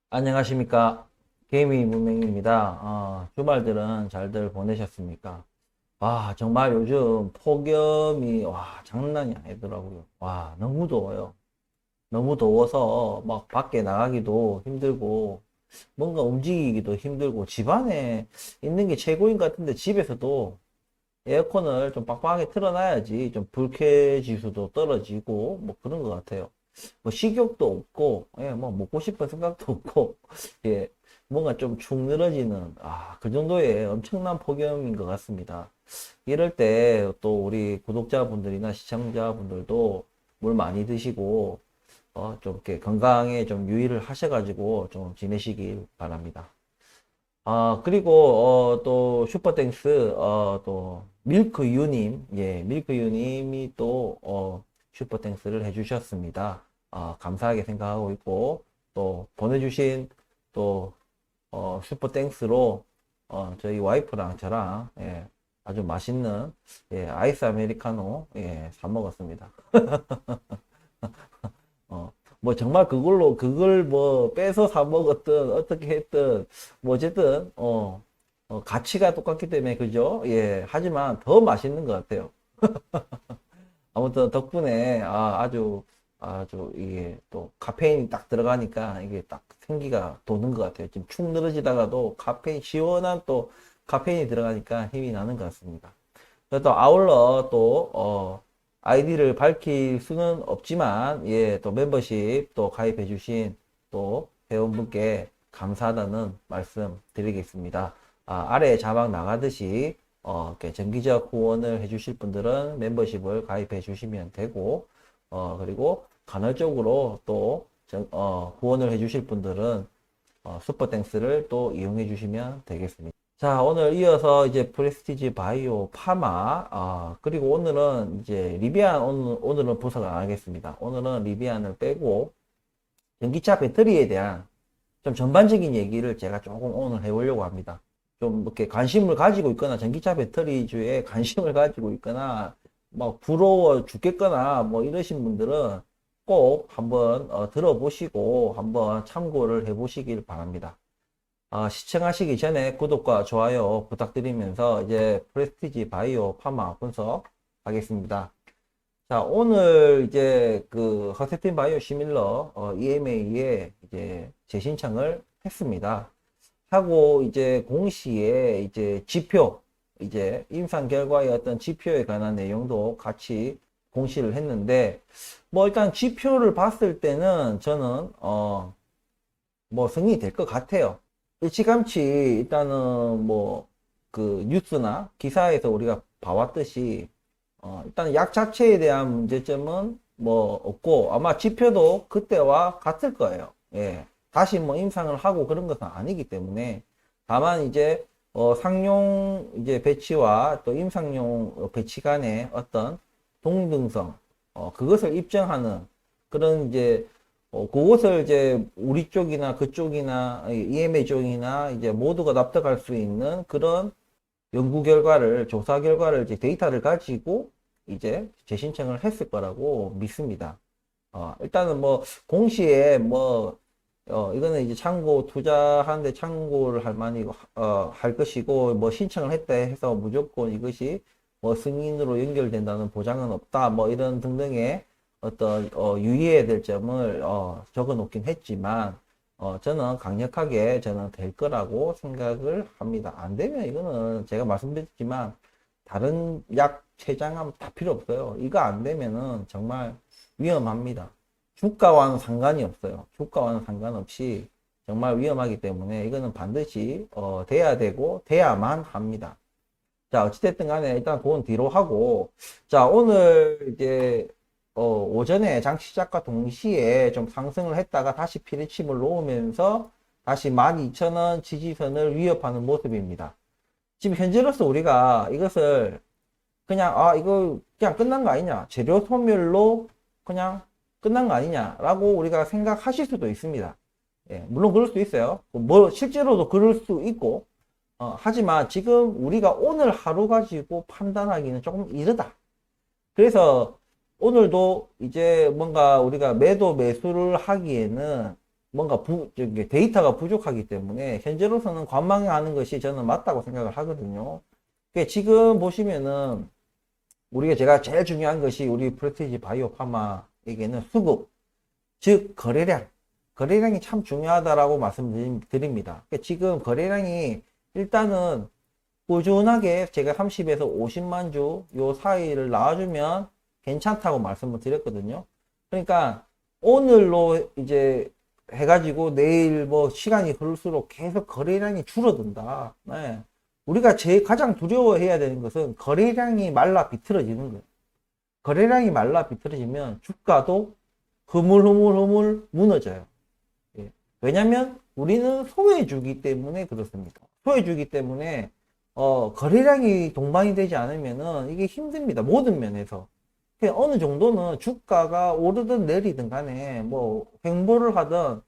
안녕하십니까. 게이밍 문맹입니다. 주말들은 잘들 보내셨습니까? 정말 요즘 폭염이, 장난이 아니더라고요. 너무 더워요. 너무 더워서 막 밖에 나가기도 힘들고, 뭔가 움직이기도 힘들고, 집안에 있는 게 최고인 것 같은데, 집에서도 에어컨을 좀 빡빡하게 틀어놔야지 좀 불쾌 지수도 떨어지고, 뭐 그런 것 같아요. 뭐 식욕도 없고, 뭐 먹고 싶은 생각도 없고, 예, 뭔가 좀 축 늘어지는, 그 정도의 엄청난 폭염인 것 같습니다. 이럴 때 또 우리 구독자분들이나 시청자분들도 물 많이 드시고, 좀 이렇게 건강에 좀 유의를 하셔가지고 좀 지내시길 바랍니다. 그리고, 또 슈퍼땡스, 또 밀크유님, 밀크유님이 또, 슈퍼땡스를 해주셨습니다. 감사하게 생각하고 있고, 또 보내주신 또 슈퍼땡스로 저희 와이프랑 저랑 아주 맛있는 아이스 아메리카노 사 먹었습니다. 뭐 정말 그걸 뭐 빼서 사 먹었든 어떻게 했든 뭐 어쨌든 가치가 똑같기 때문에 그죠? 하지만 더 맛있는 것 같아요. 아무튼 덕분에 아주 이게 또 카페인이 딱 들어가니까 이게 딱 생기가 도는 것 같아요. 지금 축 늘어지다가도 시원한 또 카페인이 들어가니까 힘이 나는 것 같습니다. 그래서 또 아울러 또 아이디를 밝힐 수는 없지만 또 멤버십 또 가입해 주신 또 회원분께 감사하다는 말씀 드리겠습니다. 아래 자막 나가듯이 이렇게 정기적 후원을 해주실 분들은 멤버십을 가입해 주시면 되고, 그리고 간헐적으로 또 후원을 해주실 분들은 슈퍼땡스를 또 이용해 주시면 되겠습니다. 자, 오늘 이어서 이제 프레스티지 바이오 파마, 그리고 오늘은 이제 리비안, 오늘은 분석 안 하겠습니다. 오늘은 리비안을 빼고 전기차 배터리에 대한 좀 전반적인 얘기를 제가 조금 오늘 해보려고 합니다. 좀 이렇게 관심을 가지고 있거나 전기차 배터리주에 관심을 가지고 있거나 막 부러워 죽겠거나 뭐 이러신 분들은 꼭 한번 들어보시고 한번 참고를 해보시길 바랍니다. 시청하시기 전에 구독과 좋아요 부탁드리면서 이제 프레스티지 바이오 파마 분석 하겠습니다. 자, 오늘 이제 그 허세틴 바이오 시밀러 EMA에 이제 재신청을 했습니다. 하고 이제 공시에 이제 지표, 이제 임상 결과의 어떤 지표에 관한 내용도 같이 공시를 했는데, 뭐 일단 지표를 봤을 때는 저는 뭐 승인이 될 것 같아요. 일찌감치 일단은 뭐 그 뉴스나 기사에서 우리가 봐왔듯이 일단 약 자체에 대한 문제점은 뭐 없고 아마 지표도 그때와 같을 거예요. 다시 뭐 임상을 하고 그런 것은 아니기 때문에 다만 이제 상용 이제 배치와 또 임상용 배치 간의 어떤 동등성 그것을 입증하는 그런 이제 그것을 이제 우리 쪽이나 그쪽이나 EMA 쪽이나 이제 모두가 납득할 수 있는 그런 연구 결과를, 조사 결과를 이제 데이터를 가지고 이제 재신청을 했을 거라고 믿습니다. 일단은 뭐 공시에 뭐 이거는 이제 창고 투자하는데 참고를 할 만이 할 것이고 뭐 신청을 했다 해서 무조건 이것이 뭐 승인으로 연결된다는 보장은 없다 뭐 이런 등등의 어떤 유의해야 될 점을 적어 놓긴 했지만 저는 강력하게 저는 될 거라고 생각을 합니다. 안 되면 이거는 제가 말씀드렸지만 다른 약 췌장하면 다 필요 없어요. 이거 안 되면은 정말 위험합니다. 주가와는 상관이 없어요. 주가와는 상관없이 정말 위험하기 때문에 이거는 반드시 돼야 되고 돼야만 합니다. 자, 어찌됐든 간에 일단 그건 뒤로 하고 자, 오늘 이제 오전에 장 시작과 동시에 좀 상승을 했다가 다시 피리침을 놓으면서 다시 12,000원 지지선을 위협하는 모습입니다. 지금 현재로서 우리가 이것을 그냥 이거 그냥 끝난 거 아니냐, 재료 소멸로 그냥 끝난 거 아니냐라고 우리가 생각하실 수도 있습니다. 물론 그럴 수도 있어요. 뭐 실제로도 그럴 수 있고 하지만 지금 우리가 오늘 하루 가지고 판단하기는 조금 이르다. 그래서 오늘도 이제 뭔가 우리가 매도 매수를 하기에는 뭔가 데이터가 부족하기 때문에 현재로서는 관망하는 것이 저는 맞다고 생각을 하거든요. 그러니까 지금 보시면은 제가 제일 중요한 것이 우리 프레스티지 바이오 파마에게는 수급, 즉 거래량이 참 중요하다라고 말씀드립니다. 그러니까 지금 거래량이 일단은 꾸준하게 제가 30에서 50만 주 요 사이를 나와주면 괜찮다고 말씀을 드렸거든요. 그러니까 오늘로 이제 해가지고 내일 뭐 시간이 흐를수록 계속 거래량이 줄어든다. 네. 우리가 가장 두려워해야 되는 것은 거래량이 말라 비틀어지는 거예요. 거래량이 말라 비틀어지면 주가도 흐물흐물 무너져요. 예. 왜냐면 우리는 소외주기 때문에 그렇습니다. 소외주기 때문에 거래량이 동반이 되지 않으면은 이게 힘듭니다. 모든 면에서. 어느 정도는 주가가 오르든 내리든 간에 뭐 횡보를 하든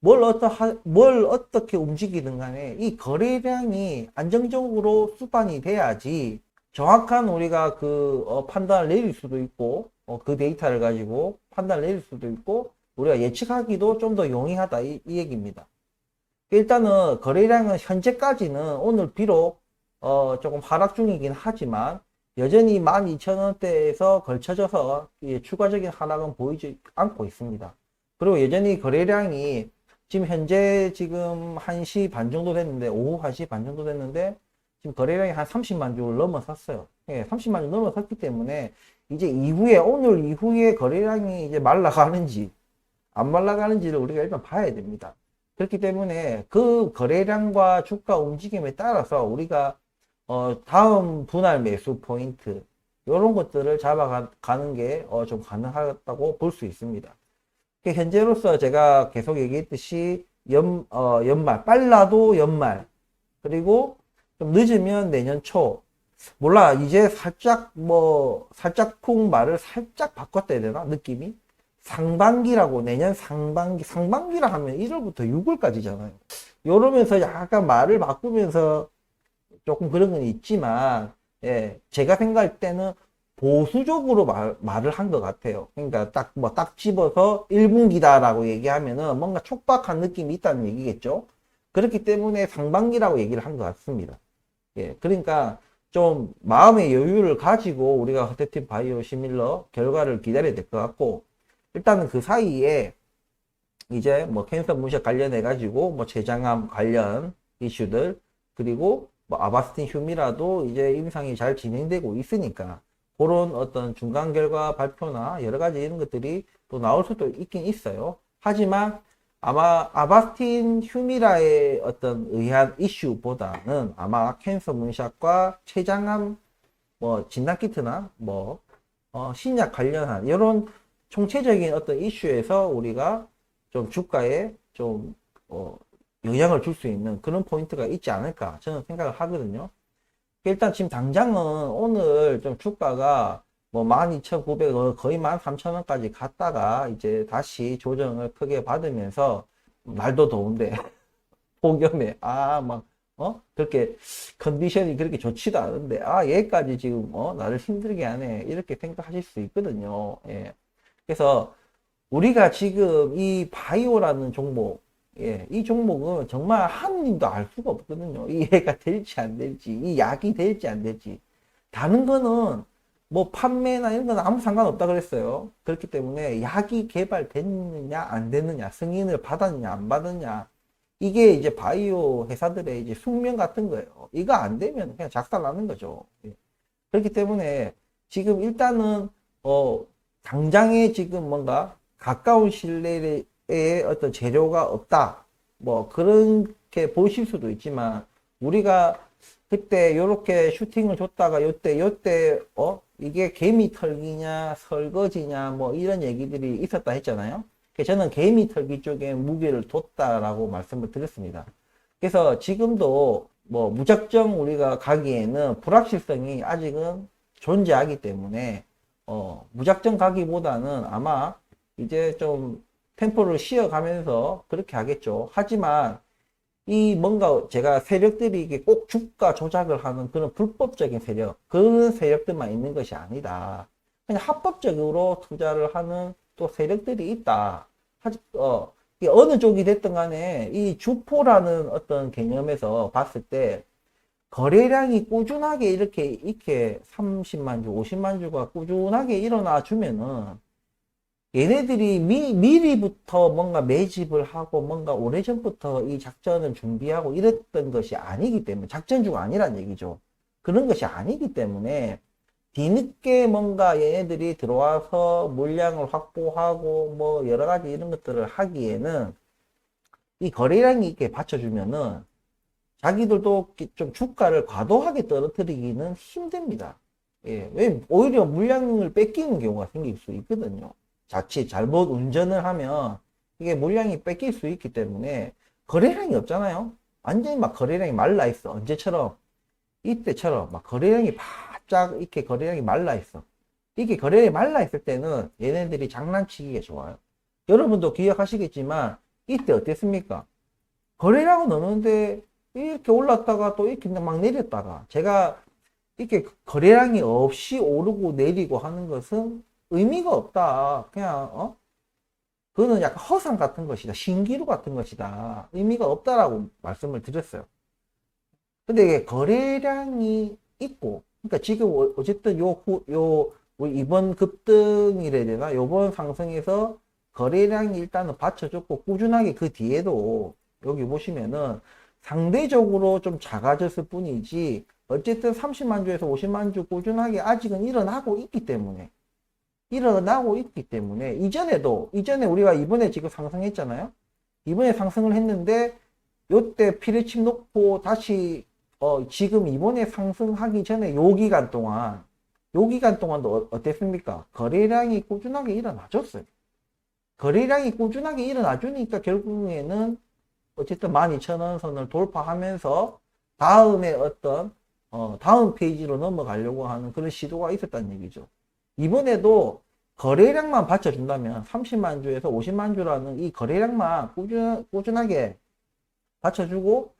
뭘 어떻게 움직이든 간에 이 거래량이 안정적으로 수반이 돼야지 정확한 우리가 판단을 내릴 수도 있고 그 데이터를 가지고 판단을 내릴 수도 있고 우리가 예측하기도 좀 더 용이하다 이 얘기입니다. 일단은 거래량은 현재까지는 오늘 비록 조금 하락 중이긴 하지만 여전히 12,000원대에서 걸쳐져서 추가적인 하락은 보이지 않고 있습니다. 그리고 여전히 거래량이 지금 현재 지금 1시 반 정도 됐는데 오후 1시 반 정도 됐는데 지금 거래량이 한 30만 주를 넘어섰어요. 예, 30만 주 넘어섰기 때문에 이제 오늘 이후에 거래량이 이제 말라가는지 안 말라가는지를 우리가 일단 봐야 됩니다. 그렇기 때문에 그 거래량과 주가 움직임에 따라서 우리가 다음 분할 매수 포인트 이런 것들을 잡아가는 게 좀 가능하다고 볼 수 있습니다. 현재로서 제가 계속 얘기했듯이 연말 빨라도 연말 그리고 좀 늦으면 내년 초 몰라 이제 살짝 쿵 말을 살짝 바꿨다 해야 되나 느낌이 상반기라고 내년 상반기라 하면 1월부터 6월까지잖아요. 이러면서 약간 말을 바꾸면서 조금 그런 건 있지만 예, 제가 생각할 때는 보수적으로 말을 한 것 같아요. 그러니까 딱 집어서 1분기다라고 얘기하면은 뭔가 촉박한 느낌이 있다는 얘기겠죠. 그렇기 때문에 상반기라고 얘기를 한 것 같습니다. 예, 그러니까 좀 마음의 여유를 가지고 우리가 허테팀 바이오 시밀러 결과를 기다려야 될 것 같고 일단은 그 사이에 이제 캔서 문제 관련해 가지고 췌장암 관련 이슈들 그리고 아바스틴 휴미라도 이제 임상이 잘 진행되고 있으니까 그런 어떤 중간 결과 발표나 여러 가지 이런 것들이 또 나올 수도 있긴 있어요. 하지만 아마 아바스틴 휴미라의 어떤 의한 이슈보다는 아마 캔서 문샷과 췌장암 진단키트나 신약 관련한 이런 총체적인 어떤 이슈에서 우리가 좀 주가에 좀 영향을 줄 수 있는 그런 포인트가 있지 않을까 저는 생각을 하거든요. 일단 지금 당장은 오늘 좀 주가가 12,900원 거의 13,000원까지 갔다가 이제 다시 조정을 크게 받으면서 날도 더운데 폭염에 그렇게 컨디션이 그렇게 좋지도 않은데 얘까지 지금 나를 힘들게 하네 이렇게 생각하실 수 있거든요. 예. 그래서 우리가 지금 이 바이오라는 종목 예, 이 종목은 정말 하느님도 알 수가 없거든요. 이 애가 될지 안 될지, 이 약이 될지 안 될지. 다른 거는 판매나 이런 건 아무 상관없다 그랬어요. 그렇기 때문에 약이 개발됐느냐 안 됐느냐, 승인을 받았느냐 안 받았느냐. 이게 이제 바이오 회사들의 이제 숙명 같은 거예요. 이거 안 되면 그냥 작살나는 거죠. 예. 그렇기 때문에 지금 일단은 당장에 지금 뭔가 가까운 신뢰의 어떤 재료가 없다. 그렇게 보실 수도 있지만, 우리가 그때 요렇게 슈팅을 줬다가 요때, 이게 개미 털기냐, 설거지냐, 이런 얘기들이 있었다 했잖아요. 저는 개미 털기 쪽에 무게를 뒀다라고 말씀을 드렸습니다. 그래서 지금도 무작정 우리가 가기에는 불확실성이 아직은 존재하기 때문에, 무작정 가기보다는 아마 이제 좀 템포를 쉬어가면서 그렇게 하겠죠. 하지만 뭔가 제가 세력들이 이게 꼭 주가 조작을 하는 그런 불법적인 세력, 그런 세력들만 있는 것이 아니다. 그냥 합법적으로 투자를 하는 또 세력들이 있다. 어느 쪽이 됐든 간에 이 주포라는 어떤 개념에서 봤을 때 거래량이 꾸준하게 이렇게 30만 주, 50만 주가 꾸준하게 일어나 주면은 얘네들이 미리부터 뭔가 매집을 하고 뭔가 오래전부터 이 작전을 준비하고 이랬던 것이 아니기 때문에 작전주가 아니란 얘기죠. 그런 것이 아니기 때문에 뒤늦게 뭔가 얘네들이 들어와서 물량을 확보하고 뭐 여러 가지 이런 것들을 하기에는 이 거래량이 있게 받쳐주면은 자기들도 좀 주가를 과도하게 떨어뜨리기는 힘듭니다. 예, 왜 오히려 물량을 뺏기는 경우가 생길 수 있거든요. 자칫 잘못 운전을 하면 이게 물량이 뺏길 수 있기 때문에 거래량이 없잖아요. 완전히 막 거래량이 말라 있어. 언제처럼 이때처럼 막 거래량이 바짝 이렇게 거래량이 말라 있어. 이게 거래량이 말라 있을 때는 얘네들이 장난치기가 좋아요. 여러분도 기억하시겠지만 이때 어땠습니까? 거래량은 없는데 이렇게 올랐다가 또 이렇게 막 내렸다가 제가 이렇게 거래량이 없이 오르고 내리고 하는 것은 의미가 없다. 그냥 그거는 약간 허상 같은 것이다. 신기루 같은 것이다. 의미가 없다라고 말씀을 드렸어요. 근데 이게 거래량이 있고 그러니까 지금 어쨌든 이번 급등이라 되나 요번 상승에서 거래량이 일단은 받쳐줬고 꾸준하게 그 뒤에도 여기 보시면은 상대적으로 좀 작아졌을 뿐이지 어쨌든 30만 주에서 50만 주 꾸준하게 아직은 일어나고 있기 때문에 이전에 우리가 이번에 지금 상승했잖아요. 이번에 상승을 했는데 요때 피레침 놓고 다시 지금 이번에 상승하기 전에 요 기간 동안도 어땠습니까? 거래량이 꾸준하게 일어나줬어요. 거래량이 꾸준하게 일어나주니까 결국에는 어쨌든 12,000원 선을 돌파하면서 다음에 다음 페이지로 넘어가려고 하는 그런 시도가 있었다는 얘기죠. 이번에도 거래량만 받쳐준다면 30만 주에서 50만 주라는 이 거래량만 꾸준하게 받쳐주고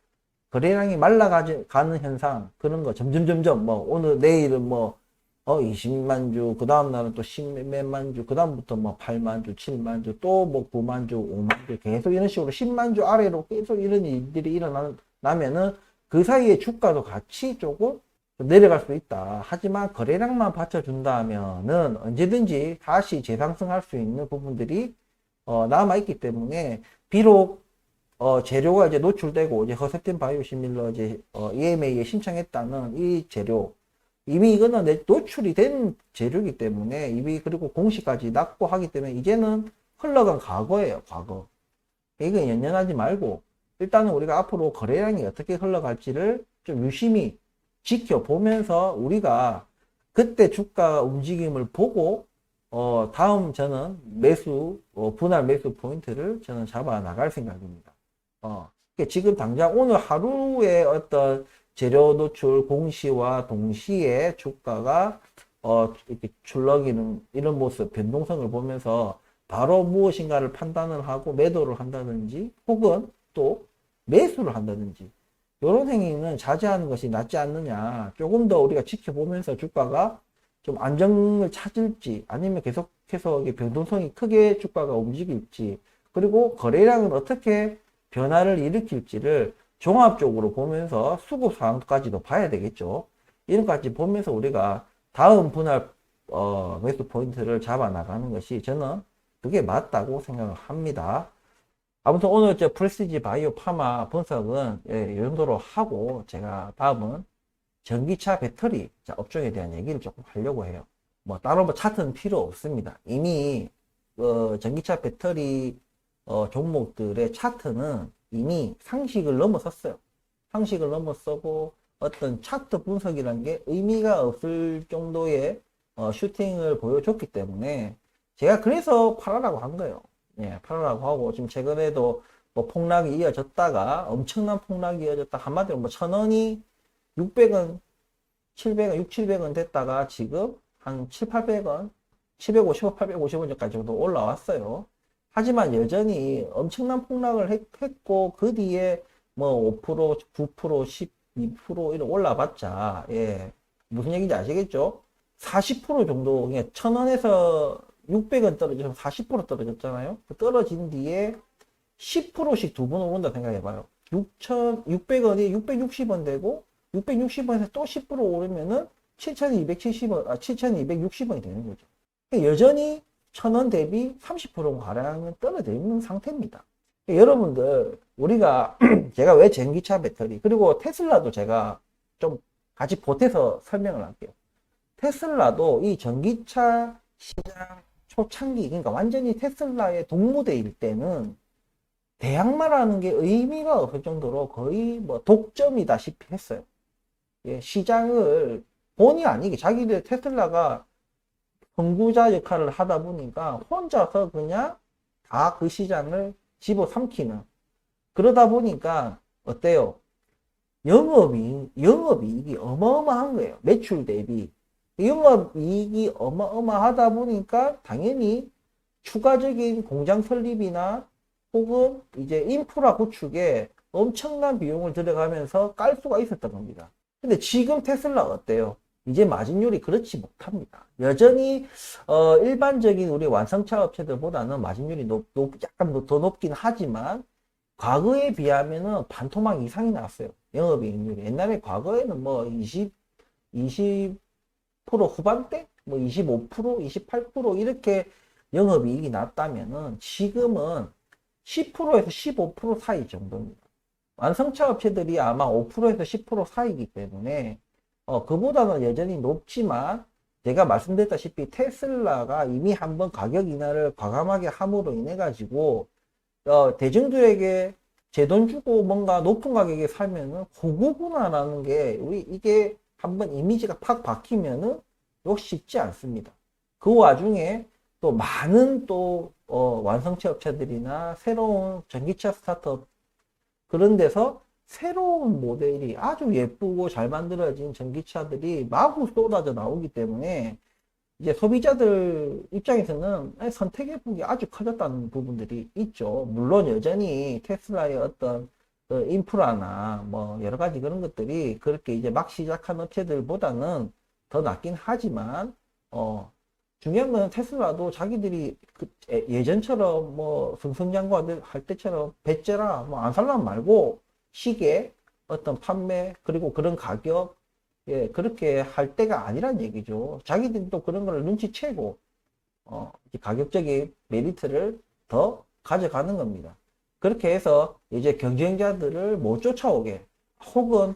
거래량이 말라가는 현상 그런 거 점점 뭐 오늘 내일은 뭐 20만 주, 그 다음 날은 또 10몇만 주, 그 다음부터 뭐 8만 주, 7만 주, 또 뭐 9만 주, 5만 주, 계속 이런 식으로 10만 주 아래로 계속 이런 일들이 일어나면은 그 사이에 주가도 같이 조금 내려갈 수 있다. 하지만 거래량만 받쳐준다면은 언제든지 다시 재상승할 수 있는 부분들이 남아있기 때문에 비록 재료가 이제 노출되고 이제 허세템 바이오시밀러 이제 EMA에 신청했다는 이 재료 이미 이거는 노출이 된 재료이기 때문에 이미 그리고 공시까지 났고 하기 때문에 이제는 흘러간 과거예요. 과거. 이거 연연하지 말고 일단은 우리가 앞으로 거래량이 어떻게 흘러갈지를 좀 유심히 지켜보면서 우리가 그때 주가 움직임을 보고 다음 저는 분할 매수 포인트를 저는 잡아 나갈 생각입니다. 지금 당장 오늘 하루에 어떤 재료 노출 공시와 동시에 주가가 이렇게 출렁이는 이런 모습 변동성을 보면서 바로 무엇인가를 판단을 하고 매도를 한다든지 혹은 또 매수를 한다든지 이런 행위는 자제하는 것이 낫지 않느냐. 조금 더 우리가 지켜보면서 주가가 좀 안정을 찾을지 아니면 계속해서 변동성이 크게 주가가 움직일지 그리고 거래량은 어떻게 변화를 일으킬지를 종합적으로 보면서 수급 상황까지도 봐야 되겠죠. 이런 것까지 보면서 우리가 다음 분할 매수 포인트를 잡아 나가는 것이 저는 그게 맞다고 생각을 합니다. 아무튼 오늘 프레스티지 바이오 파마 분석은 이 정도로 하고 제가 다음은 전기차 배터리 업종에 대한 얘기를 조금 하려고 해요. 뭐 따로 뭐 차트는 필요 없습니다. 이미 전기차 배터리 종목들의 차트는 이미 상식을 넘어섰어요. 상식을 넘어서고 어떤 차트 분석이라는 게 의미가 없을 정도의 슈팅을 보여줬기 때문에 제가 그래서 팔아라고 한 거예요. 예, 팔아라고 하고 지금 최근에도 뭐 폭락이 이어졌다가 엄청난 폭락이 이어졌다 한마디로 뭐 1,000원이 600원, 700원, 6, 700원 됐다가 지금 한 7, 800원, 750원, 850원 정도 올라왔어요. 하지만 여전히 엄청난 폭락을 했고 그 뒤에 뭐 5%, 9%, 12% 이런 올라봤자 예, 무슨 얘기인지 아시겠죠? 40% 정도 그냥 1,000원에서 600원 떨어져서 40% 떨어졌잖아요. 떨어진 뒤에 10%씩 두 번 오른다 생각해봐요. 6,600원이 660원 되고 660원에서 또 10% 오르면은 7,270원, 7,260원이 되는 거죠. 그러니까 여전히 1,000원 대비 30%가량은 떨어져 있는 상태입니다. 그러니까 여러분들, 우리가, 제가 왜 전기차 배터리, 그리고 테슬라도 제가 좀 같이 보태서 설명을 할게요. 테슬라도 이 전기차 시장 초창기, 그러니까 완전히 테슬라의 동무대일 때는 대항마라는 게 의미가 없을 정도로 거의 뭐 독점이다시피 했어요. 예, 시장을 본의 아니게 자기들 테슬라가 선구자 역할을 하다 보니까 혼자서 그냥 다 그 시장을 집어삼키는, 그러다 보니까 어때요? 영업이익이 어마어마한 거예요. 매출 대비. 영업이익이 어마어마하다 보니까 당연히 추가적인 공장 설립이나 혹은 이제 인프라 구축에 엄청난 비용을 들어가면서 깔 수가 있었던 겁니다. 근데 지금 테슬라 어때요? 이제 마진율이 그렇지 못합니다. 여전히 일반적인 우리 완성차 업체들보다는 마진율이 약간 더 높긴 하지만 과거에 비하면은 반토막 이상이 나왔어요. 영업이익률이. 옛날에 과거에는 뭐 20% 후반대? 뭐 25%, 28% 이렇게 영업이익이 났다면은 지금은 10%에서 15% 사이 정도입니다. 완성차 업체들이 아마 5%에서 10% 사이이기 때문에 그보다는 여전히 높지만 제가 말씀드렸다시피 테슬라가 이미 한번 가격 인하를 과감하게 함으로 인해 가지고 대중들에게 제 돈 주고 뭔가 높은 가격에 살면은 호구구나라는 게 이게 한번 이미지가 팍 박히면은 이거 쉽지 않습니다. 그 와중에 또 많은 또 완성차 업체들이나 새로운 전기차 스타트업 그런 데서 새로운 모델이 아주 예쁘고 잘 만들어진 전기차들이 마구 쏟아져 나오기 때문에 이제 소비자들 입장에서는 선택의 폭이 아주 커졌다는 부분들이 있죠. 물론 여전히 테슬라의 어떤 인프라나 뭐 여러 가지 그런 것들이 그렇게 이제 막 시작한 업체들보다는 더 낫긴 하지만 중요한 건 테슬라도 자기들이 예전처럼 뭐 승승장구할 때처럼 배째라 뭐 안 살라면 말고 시계 어떤 판매 그리고 그런 가격 예 그렇게 할 때가 아니란 얘기죠. 자기들이 또 그런 걸 눈치채고 가격적인 메리트를 더 가져가는 겁니다. 그렇게 해서 이제 경쟁자들을 못 쫓아오게 혹은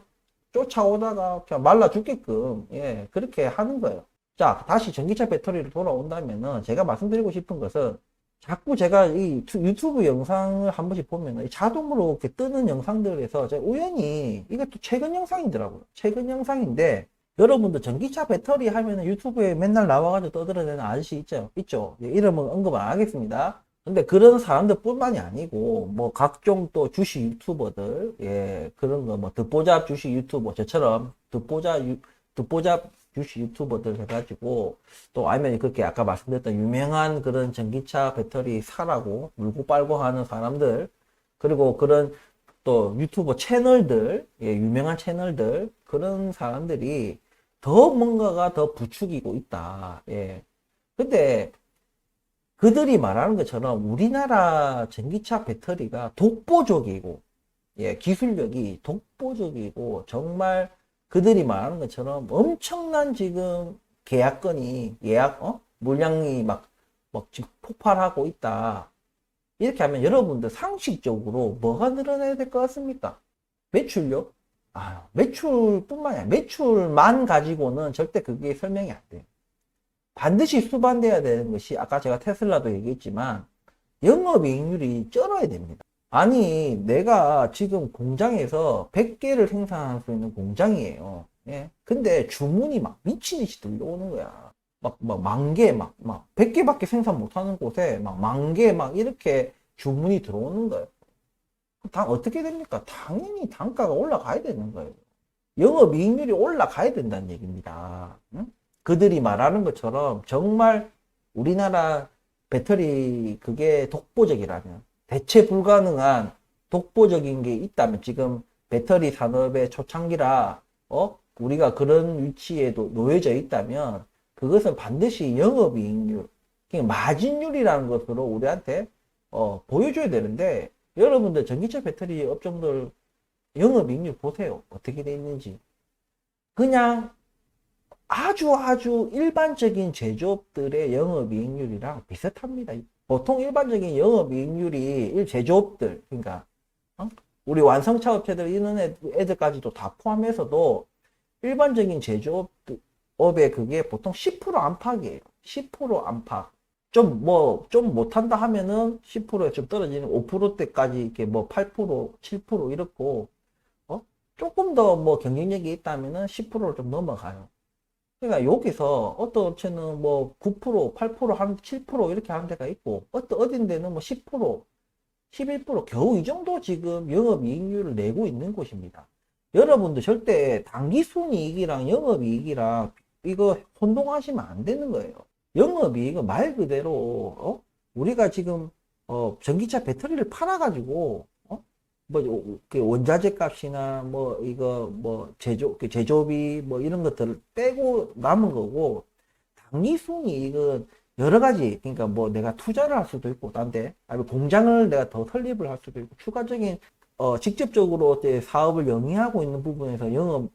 쫓아오다가 그냥 말라 죽게끔 예 그렇게 하는 거예요. 자, 다시 전기차 배터리로 돌아온다면은 제가 말씀드리고 싶은 것은 자꾸 제가 이 유튜브 영상을 한 번씩 보면은 자동으로 이렇게 뜨는 영상들에서 제가 우연히 이것도 최근 영상이더라고요. 최근 영상인데 여러분들 전기차 배터리 하면은 유튜브에 맨날 나와가지고 떠들어대는 아저씨 있죠? 예, 이름은 언급 안 하겠습니다. 근데 그런 사람들 뿐만이 아니고 뭐 각종 또 주식 유튜버들 예 그런 거 뭐 듣보잡 주식 유튜버 저처럼 듣보잡 주식 유튜버들 해가지고 또 아니면 그렇게 아까 말씀드렸던 유명한 그런 전기차 배터리 사라고 물고 빨고 하는 사람들 그리고 그런 또 유튜버 채널들 예, 유명한 채널들 그런 사람들이 더 뭔가가 더 부추기고 있다. 예. 근데 그들이 말하는 것처럼 우리나라 전기차 배터리가 독보적이고 예, 기술력이 독보적이고 정말 그들이 말하는 것처럼 엄청난 지금 계약건이 물량이 막 지금 폭발하고 있다. 이렇게 하면 여러분들 상식적으로 뭐가 늘어나야 될 것 같습니까? 매출요? 매출뿐만이 아니라 매출만 가지고는 절대 그게 설명이 안 돼요. 반드시 수반돼야 되는 것이 아까 제가 테슬라도 얘기했지만 영업이익률이 쩔어야 됩니다. 아니 내가 지금 공장에서 100개를 생산할 수 있는 공장이에요. 예? 근데 주문이 막 미친듯이 들려오는 거야. 막 10,000개 막 100개밖에 생산 못하는 곳에 막 10,000개 막 이렇게 주문이 들어오는 거예요. 어떻게 됩니까? 당연히 단가가 올라가야 되는 거예요. 영업이익률이 올라가야 된다는 얘기입니다. 응? 그들이 말하는 것처럼 정말 우리나라 배터리 그게 독보적이라면 대체 불가능한 독보적인 게 있다면 지금 배터리 산업의 초창기라 우리가 그런 위치에 놓여져 있다면 그것은 반드시 영업이익률 마진율이라는 것으로 우리한테 보여줘야 되는데 여러분들 전기차 배터리 업종들 영업이익률 보세요. 어떻게 돼 있는지. 그냥 아주 일반적인 제조업들의 영업이익률이랑 비슷합니다. 보통 일반적인 영업이익률이 제조업들, 그러니까 우리 완성차 업체들 이런 애들까지도 다 포함해서도 일반적인 제조업의 그게 보통 10% 안팎이에요. 10% 안팎. 좀 못한다 하면은 10%에 좀 떨어지는 5%대까지 이렇게 뭐 8%, 7% 이렇고, 조금 더 뭐 경쟁력이 있다면은 10%를 좀 넘어가요. 그러니까 여기서 어떤 업체는 뭐 9%, 8%, 7% 이렇게 하는 데가 있고, 어딘 데는 뭐 10%, 11% 겨우 이 정도 지금 영업이익률을 내고 있는 곳입니다. 여러분들 절대 당기순이익이랑 영업이익이랑 이거 혼동하시면 안 되는 거예요. 영업이익은 말 그대로 우리가 지금 전기차 배터리를 팔아가지고 그 원자재 값이나 뭐 이거 뭐 제조비 뭐 이런 것들을 빼고 남은 거고, 당기순이익은 여러 가지, 그러니까 뭐 내가 투자를 할 수도 있고 딴데, 아니면 공장을 내가 더 설립을 할 수도 있고, 추가적인 직접적으로 사업을 영위하고 있는 부분에서 영업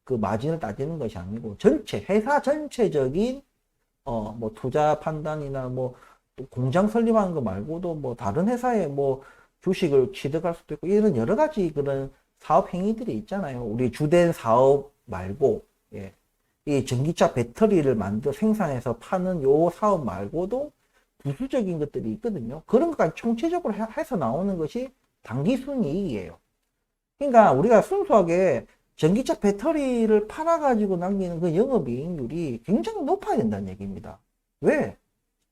그 마진을 따지는 것이 아니고, 회사 전체적인 뭐 투자 판단이나 뭐 또 공장 설립하는 거 말고도 뭐 다른 회사에 뭐 주식을 취득할 수도 있고, 이런 여러 가지 그런 사업 행위들이 있잖아요. 우리 주된 사업 말고, 예. 이 전기차 배터리를 생산해서 파는 요 사업 말고도 부수적인 것들이 있거든요. 그런 것까지 총체적으로 해서 나오는 것이 당기순이익이에요. 그러니까 우리가 순수하게 전기차 배터리를 팔아가지고 남기는 그 영업이익률이 굉장히 높아야 된다는 얘기입니다. 왜?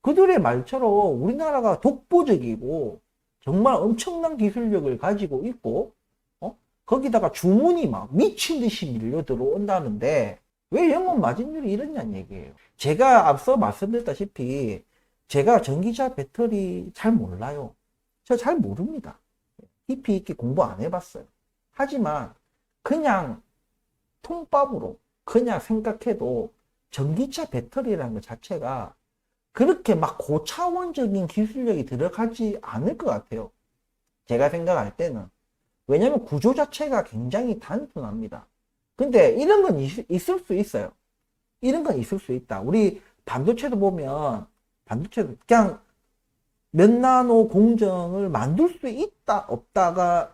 그들의 말처럼 우리나라가 독보적이고 정말 엄청난 기술력을 가지고 있고, 거기다가 주문이 막 미친 듯이 밀려 들어온다는데 왜 영업 마진율이 이러냐는 얘기예요. 제가 앞서 말씀드렸다시피 제가 전기차 배터리 잘 몰라요. 저 잘 모릅니다. 깊이 있게 공부 안 해봤어요. 하지만 그냥 통밥으로 그냥 생각해도 전기차 배터리라는 것 자체가 그렇게 막 고차원적인 기술력이 들어가지 않을 것 같아요. 제가 생각할 때는. 왜냐면 구조 자체가 굉장히 단순합니다. 근데 이런 건 있을 수 있어요. 이런 건 있을 수 있다. 우리 반도체도 보면, 반도체도 그냥 몇 나노 공정을 만들 수 있다, 없다가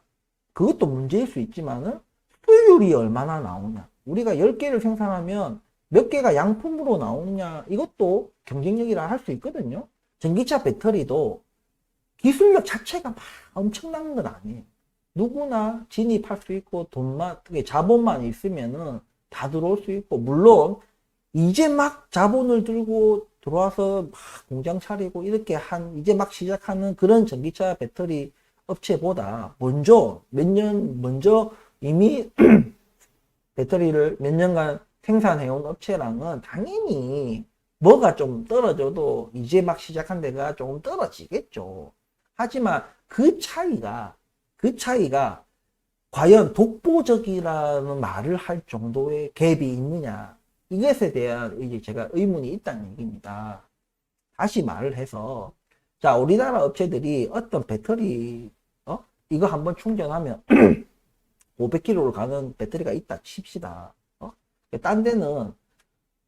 그것도 문제일 수 있지만은 수율이 얼마나 나오냐. 우리가 10개를 생산하면 몇 개가 양품으로 나오느냐, 이것도 경쟁력이라 할 수 있거든요. 전기차 배터리도 기술력 자체가 막 엄청난 건 아니에요. 누구나 진입할 수 있고 자본만 있으면은 다 들어올 수 있고, 물론 이제 막 자본을 들고 들어와서 막 공장 차리고 이렇게 이제 막 시작하는 그런 전기차 배터리 업체보다 먼저 이미 배터리를 몇 년간 생산해온 업체랑은 당연히 뭐가 좀 떨어져도 이제 막 시작한 데가 조금 떨어지겠죠. 하지만 그 차이가 과연 독보적이라는 말을 할 정도의 갭이 있느냐, 이것에 대한 이제 제가 의문이 있다는 얘기입니다. 다시 말을 해서, 자, 우리나라 업체들이 어떤 배터리 이거 한번 충전하면 500km를 가는 배터리가 있다 칩시다. 딴 데는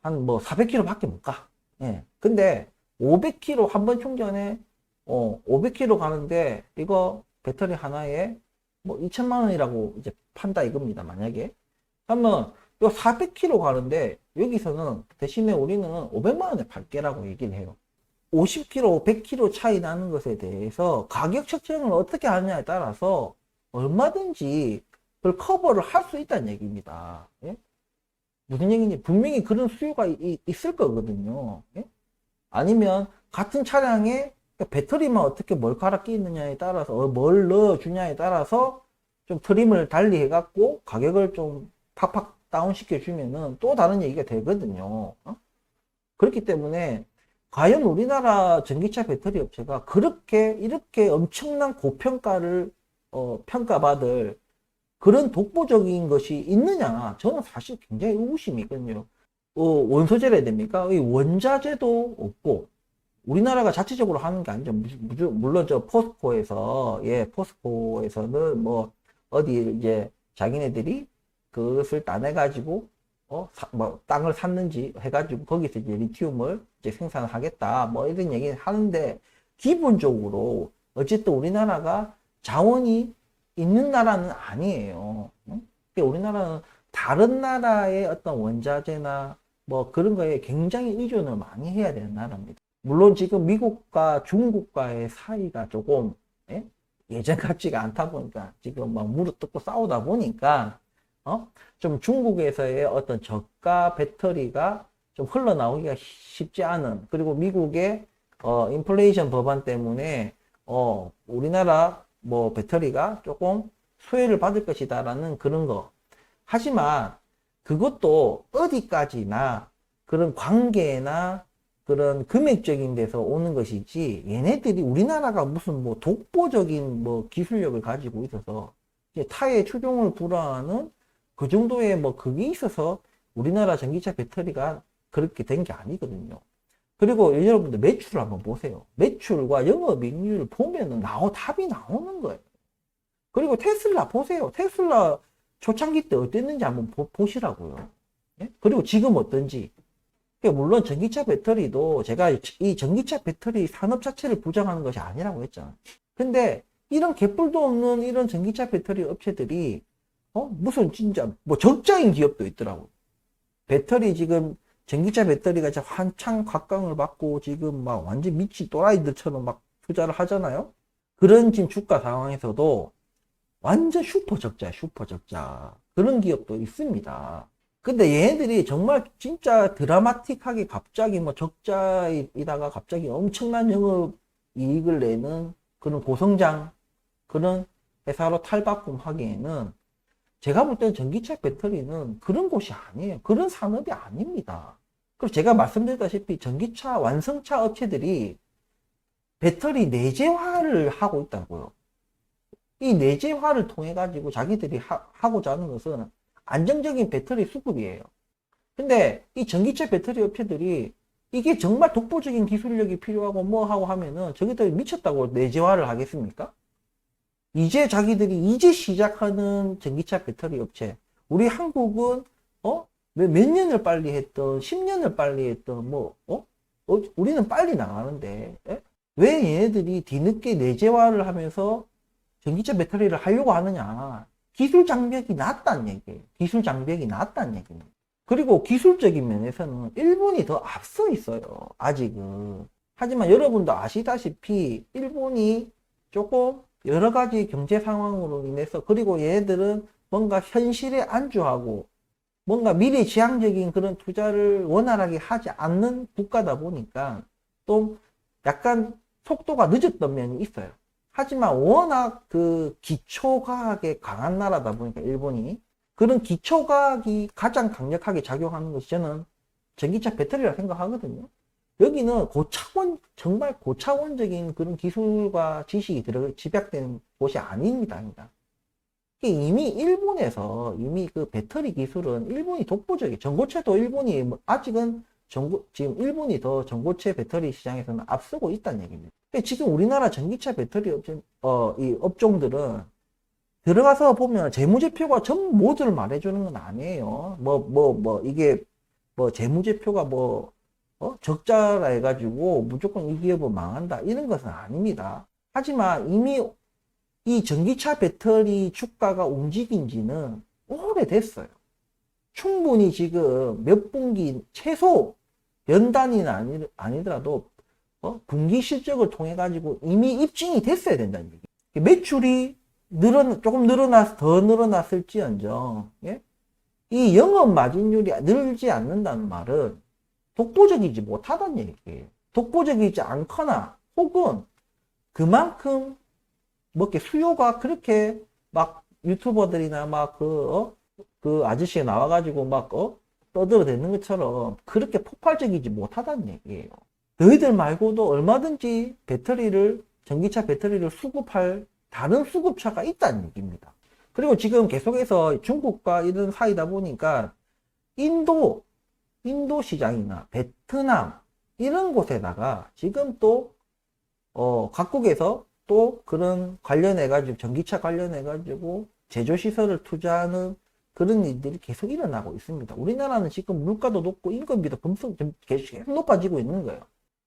한 뭐 400km 밖에 못 가. 예. 근데 500km 한 번 충전에 500km 가는데 이거 배터리 하나에 뭐 2천만 원이라고 이제 판다 이겁니다. 만약에. 그러면 요 400km 가는데 여기서는 대신에 우리는 500만 원에 팔게라고 얘기를 해요. 50km, 100km 차이 나는 것에 대해서 가격 책정을 어떻게 하느냐에 따라서 얼마든지 그걸 커버를 할 수 있다는 얘기입니다. 예? 무슨 얘기인지 분명히 그런 수요가 있을 거거든요. 예? 아니면 같은 차량에 배터리만 어떻게 뭘 갈아 끼느냐에 따라서 뭘 넣어주냐에 따라서 좀 트림을 달리 해갖고 가격을 좀 팍팍 다운 시켜주면은 또 다른 얘기가 되거든요. 그렇기 때문에 과연 우리나라 전기차 배터리 업체가 이렇게 엄청난 고평가를 평가받을 그런 독보적인 것이 있느냐, 저는 사실 굉장히 의구심이 있거든요. 원소재라 해야 됩니까? 원자재도 없고 우리나라가 자체적으로 하는 게 아니죠. 물론 저 포스코에서, 예, 포스코에서는 뭐, 어디 이제 자기네들이 그것을 따내가지고, 뭐, 땅을 샀는지 해가지고 거기서 이제 리튬을 이제 생산하겠다. 뭐 이런 얘기 하는데, 기본적으로, 어쨌든 우리나라가 자원이 있는 나라는 아니에요. 응? 그러니까 우리나라는 다른 나라의 어떤 원자재나 뭐 그런 거에 굉장히 의존을 많이 해야 되는 나라입니다. 물론 지금 미국과 중국과의 사이가 조금 예? 예전 같지가 않다 보니까 지금 막 무릎 뜯고 싸우다 보니까 좀 중국에서의 어떤 저가 배터리가 좀 흘러나오기가 쉽지 않은, 그리고 미국의 인플레이션 법안 때문에 우리나라 뭐 배터리가 조금 소외를 받을 것이다라는 그런 거. 하지만 그것도 어디까지나 그런 관계나 그런 금액적인 데서 오는 것이지, 얘네들이 우리나라가 무슨 뭐 독보적인 뭐 기술력을 가지고 있어서 타의 추종을 불허하는 그 정도의 뭐 그게 있어서 우리나라 전기차 배터리가 그렇게 된 게 아니거든요. 그리고 여러분들 매출을 한번 보세요. 매출과 영업이익률을 보면은 답이 나오는 거예요. 그리고 테슬라 보세요. 테슬라 초창기 때 어땠는지 한번 보시라고요. 예? 그리고 지금 어떤지. 물론 전기차 배터리도 제가 이 전기차 배터리 산업 자체를 부정하는 것이 아니라고 했잖아요. 근데 이런 개뿔도 없는 이런 전기차 배터리 업체들이 무슨 진짜 뭐 적자인 기업도 있더라고요. 배터리 지금 전기차 배터리가 한창 각광을 받고 지금 막 완전 미친 또라이들처럼 막 투자를 하잖아요. 그런 지금 주가 상황에서도 완전 슈퍼 적자야, 슈퍼 적자. 그런 기업도 있습니다. 근데 얘네들이 정말 진짜 드라마틱하게 갑자기 뭐 적자이다가 갑자기 엄청난 영업 이익을 내는 그런 고성장, 그런 회사로 탈바꿈하기에는 제가 볼 때는 전기차 배터리는 그런 곳이 아니에요. 그런 산업이 아닙니다. 그리고 제가 말씀드렸다시피 전기차 완성차 업체들이 배터리 내재화를 하고 있다고요. 이 내재화를 통해 가지고 자기들이 하고자 하는 것은 안정적인 배터리 수급이에요. 근데 이 전기차 배터리 업체들이 이게 정말 독보적인 기술력이 필요하고 뭐 하고 하면은 저기들이 미쳤다고 내재화를 하겠습니까? 자기들이 이제 시작하는 전기차 배터리 업체. 우리 한국은 몇 년을 빨리 했던 10년을 빨리 했던 우리는 빨리 나가는데 왜 얘네들이 뒤늦게 내재화를 하면서 전기차 배터리를 하려고 하느냐. 기술 장벽이 낮다는 얘기예요. 기술 장벽이 낮다는 얘기입니다. 그리고 기술적인 면에서는 일본이 더 앞서 있어요. 아직은. 하지만 여러분도 아시다시피 일본이 조금 여러 가지 경제 상황으로 인해서, 그리고 얘네들은 뭔가 현실에 안주하고 뭔가 미래지향적인 그런 투자를 원활하게 하지 않는 국가다 보니까 또 약간 속도가 늦었던 면이 있어요. 하지만 워낙 그 기초과학에 강한 나라다 보니까 일본이, 그런 기초과학이 가장 강력하게 작용하는 것이 저는 전기차 배터리라 생각하거든요. 여기는 정말 고차원적인 그런 기술과 지식이 집약된 곳이 아닙니다. 이미 일본에서 이미 그 배터리 기술은 일본이 독보적이에요. 전고체도 일본이 아직은 지금 일본이 더 전고체 배터리 시장에서는 앞서고 있다는 얘기입니다. 지금 우리나라 전기차 배터리 이 업종들은 들어가서 보면 재무제표가 전 모두를 말해주는 건 아니에요. 이게 재무제표가 적자라 해가지고 무조건 이 기업은 망한다, 이런 것은 아닙니다. 하지만 이미 이 전기차 배터리 주가가 움직인 지는 오래됐어요. 충분히 지금 몇 분기, 최소 연단위는 아니더라도 분기 실적을 통해 가지고 이미 입증이 됐어야 된다는 얘기. 매출이 조금 더 늘어났을지언정, 예? 이 영업 마진율이 늘지 않는다는 말은 독보적이지 못하다는 얘기예요. 독보적이지 않거나 혹은 그만큼 수요가 그렇게 막 유튜버들이나 그 아저씨가 나와가지고 떠들어대는 것처럼 그렇게 폭발적이지 못하다는 얘기예요. 너희들 말고도 얼마든지 전기차 배터리를 수급할 다른 수급차가 있다는 얘기입니다. 그리고 지금 계속해서 중국과 이런 사이다 보니까 인도 시장이나 베트남, 이런 곳에다가 지금 또 각국에서 또 그런 관련해가지고 전기차 관련해가지고 제조시설을 투자하는 그런 일들이 계속 일어나고 있습니다. 우리나라는 지금 물가도 높고 인건비도 계속 높아지고 있는 거예요.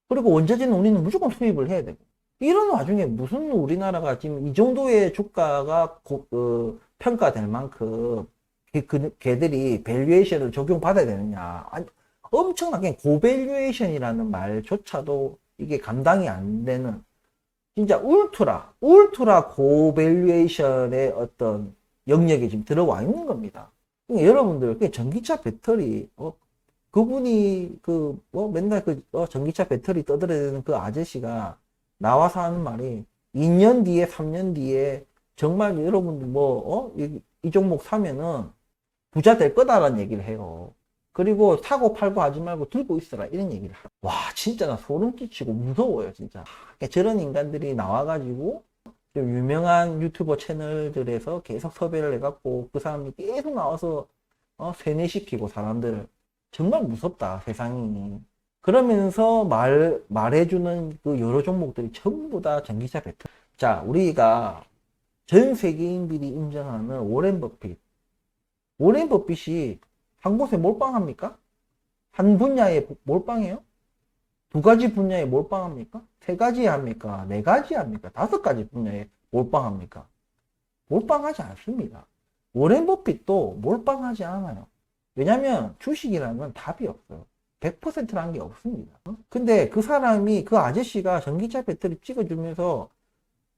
그리고 원자재는 우리는 무조건 수입을 해야 되고, 이런 와중에 무슨 우리나라가 지금 이 정도의 주가가 평가될 만큼 걔들이 밸류에이션을 적용받아야 되느냐. 아니, 엄청나게 고밸류에이션이라는 말조차도 이게 감당이 안 되는 진짜 울트라 고밸류에이션의 어떤 영역에 지금 들어와 있는 겁니다. 그러니까 여러분들 전기차 배터리 그분이 맨날 전기차 배터리 떠들어대는 그 아저씨가 나와서 하는 말이 2년 뒤에 3년 뒤에 정말 여러분들 이 종목 사면은 부자 될 거다라는 얘기를 해요. 그리고 사고 팔고 하지 말고 들고 있어라 이런 얘기를 하고, 와 진짜 나 소름 끼치고 무서워요 진짜. 그러니까 저런 인간들이 나와가지고 좀 유명한 유튜버 채널들에서 계속 섭외를 해갖고 그 사람이 계속 나와서 세뇌시키고 사람들을, 정말 무섭다 세상이. 그러면서 말해주는 그 여러 종목들이 전부 다 전기차 배터리. 자, 우리가 전 세계인들이 인정하는 워렌 버핏이 한 곳에 몰빵합니까? 한 분야에 몰빵해요? 두 가지 분야에 몰빵합니까? 세 가지 합니까? 네 가지 합니까? 다섯 가지 분야에 몰빵합니까? 몰빵하지 않습니다. 워렌 버핏도 몰빵하지 않아요. 왜냐면 주식이라는 건 답이 없어요. 100%라는 게 없습니다. 근데 그 사람이, 그 아저씨가 전기차 배터리 찍어주면서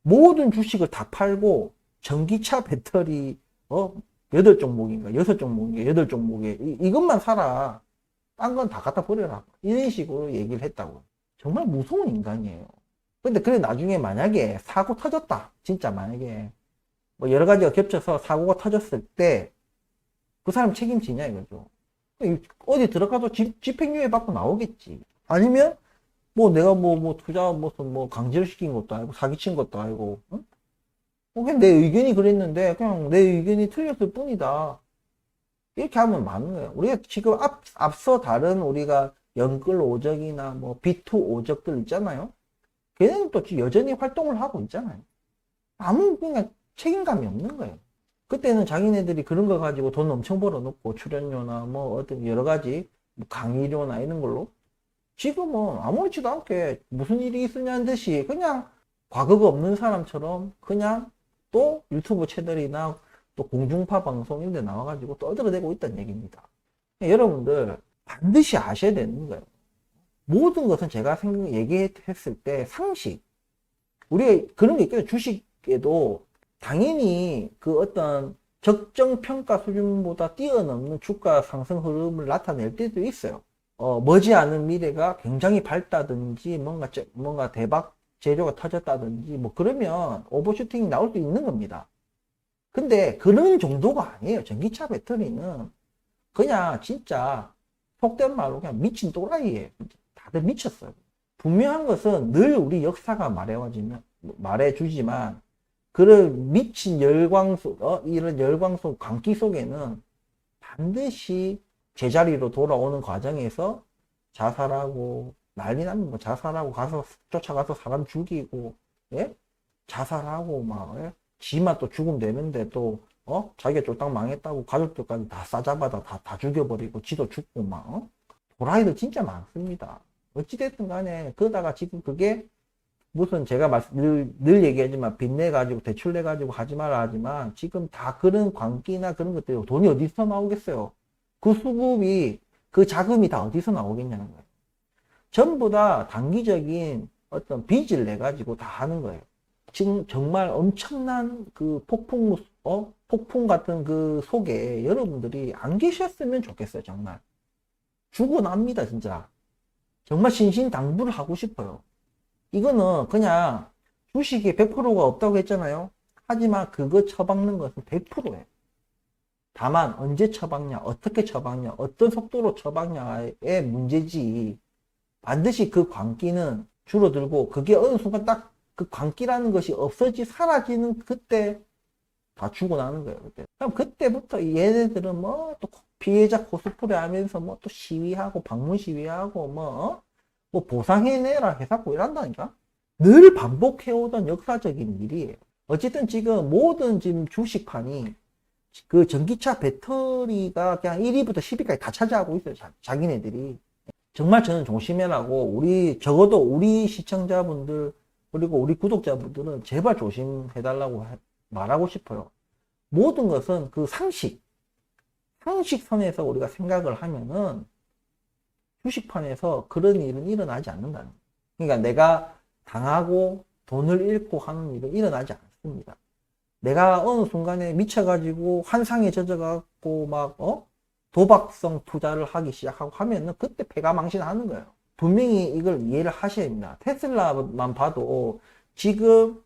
모든 주식을 다 팔고 전기차 배터리 8종목인가 6종목인가 8종목에 이것만 사라, 딴 건 다 갖다 버려라, 이런 식으로 얘기를 했다고. 정말 무서운 인간이에요. 근데 그래 나중에 만약에 사고 터졌다, 진짜 만약에 뭐 여러 가지가 겹쳐서 사고가 터졌을 때 그 사람 책임지냐 이거죠. 어디 들어가도 집행유예 받고 나오겠지. 아니면 뭐 내가 투자 무슨 강제로 시킨 것도 아니고 사기친 것도 아니고, 응? 그냥 내 의견이 그랬는데 그냥 내 의견이 틀렸을 뿐이다, 이렇게 하면 맞는 거예요. 우리가 지금 앞서 다른 우리가 연끌 오적이나 B2 오적들 있잖아요. 걔네는 또 여전히 활동을 하고 있잖아요. 아무 그냥 책임감이 없는 거예요. 그때는 자기네들이 그런 거 가지고 돈 엄청 벌어놓고 출연료나 어떤 여러 가지 강의료나 이런 걸로, 지금은 아무렇지도 않게 무슨 일이 있으냐는 듯이 그냥 과거가 없는 사람처럼 그냥 또 유튜브 채널이나 또 공중파 방송 이런 데 나와가지고 떠들어대고 있다는 얘기입니다. 여러분들 반드시 아셔야 되는 거예요. 모든 것은 제가 얘기했을 때 상식, 우리가 그런 게 있거든요. 주식에도 당연히 그 어떤 적정 평가 수준보다 뛰어넘는 주가 상승 흐름을 나타낼 때도 있어요. 머지않은 미래가 굉장히 밝다든지 뭔가 대박 재료가 터졌다든지 그러면 오버슈팅이 나올 수 있는 겁니다. 근데 그런 정도가 아니에요. 전기차 배터리는 그냥 진짜 속된 말로 그냥 미친 또라이예요. 다들 미쳤어요. 분명한 것은 늘 우리 역사가 말해주지만 그런 미친 이런 열광 광기 속에는 반드시 제자리로 돌아오는 과정에서 자살하고 난리 나면 자살하고 쫓아가서 사람 죽이고, 예? 자살하고 예? 지만 또 죽으면 되는데 또 자기가 쫄딱 망했다고 가족들까지 다 싸잡아다 다 죽여버리고 지도 죽고 도라이들 진짜 많습니다. 어찌됐든 간에 그러다가 지금 그게 무슨 제가 늘 얘기하지만 빚내 가지고 대출 내 가지고 하지 말라 하지만 지금 다 그런 광기나 그런 것들이 돈이 어디서 나오겠어요. 그 수급이 그 자금이 다 어디서 나오겠냐는 거예요. 전부 다 단기적인 어떤 빚을 내 가지고 다 하는 거예요. 지금 정말 엄청난 그 폭풍 같은 그 속에 여러분들이 안 계셨으면 좋겠어요. 정말 죽어납니다 진짜. 정말 신신당부를 하고 싶어요. 이거는 그냥 주식이 100%가 없다고 했잖아요. 하지만 그거 처박는 것은 100%예요. 다만 언제 처박냐, 어떻게 처박냐, 어떤 속도로 처박냐의 문제지, 반드시 그 광기는 줄어들고 그게 어느 순간 딱 그 광기라는 것이 사라지는 그때 다 죽어나는 거예요. 그럼 그때부터 얘네들은 또 피해자 코스프레 하면서 또 시위하고 방문 시위하고 뭐 보상해내라 해갖고 이란다니까? 늘 반복해오던 역사적인 일이에요. 어쨌든 지금 모든 지금 주식판이 그 전기차 배터리가 그냥 1위부터 10위까지 다 차지하고 있어요. 자기네들이. 정말 저는 조심해라고, 적어도 우리 시청자분들, 그리고 우리 구독자분들은 제발 조심해달라고 말하고 싶어요. 모든 것은 그 상식선에서 우리가 생각을 하면은 주식판에서 그런 일은 일어나지 않는다는 거예요. 그러니까 내가 당하고 돈을 잃고 하는 일은 일어나지 않습니다. 내가 어느 순간에 미쳐가지고 환상에 젖어갖고 막 도박성 투자를 하기 시작하고 하면은 그때 패가망신하는 거예요. 분명히 이걸 이해를 하셔야 됩니다. 테슬라만 봐도 지금